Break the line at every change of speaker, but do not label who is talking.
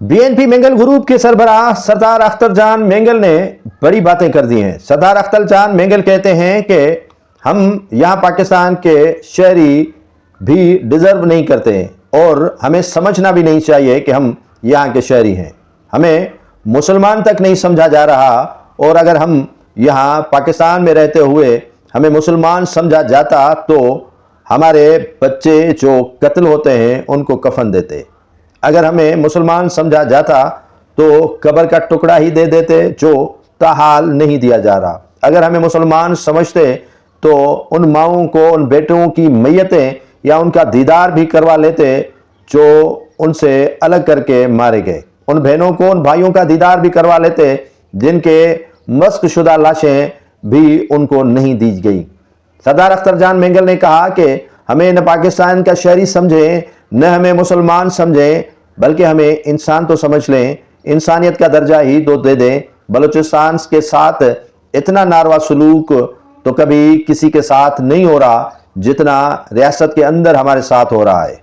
BNP Mengal group کے سربراہ سردار اختر جان مینگل نے بڑی باتیں کر دی ہیں۔ سردار اختر جان مینگل کہتے ہیں کہ ہم یہاں پاکستان کے شہری بھی ڈیزرو نہیں کرتے اور ہمیں سمجھنا بھی نہیں چاہیے کہ ہم یہاں کے شہری ہیں۔ ہمیں مسلمان تک نہیں سمجھا جا رہا، اور اگر ہم یہاں پاکستان میں رہتے ہوئے ہمیں مسلمان سمجھا جاتا تو ہمارے بچے جو قتل ہوتے ہیں ان کو کفن دیتے۔ اگر ہمیں مسلمان سمجھا جاتا تو قبر کا ٹکڑا ہی دے دیتے جو تاحال نہیں دیا جا رہا۔ اگر ہمیں مسلمان سمجھتے تو ان ماؤں کو، ان بیٹوں کی میتیں یا ان کا دیدار بھی کروا لیتے جو ان سے الگ کر کے مارے گئے۔ ان بہنوں کو، ان بھائیوں کا دیدار بھی کروا لیتے جن کے مسخ شدہ لاشیں بھی ان کو نہیں دی گئی۔ سردار اختر جان مینگل نے کہا کہ ہمیں نہ پاکستان کا شہری سمجھیں، نہ ہمیں مسلمان سمجھیں، بلکہ ہمیں انسان تو سمجھ لیں، انسانیت کا درجہ ہی تو دے دیں۔ بلوچستان کے ساتھ اتنا ناروا سلوک تو کبھی کسی کے ساتھ نہیں ہو رہا جتنا ریاست کے اندر ہمارے ساتھ ہو رہا ہے۔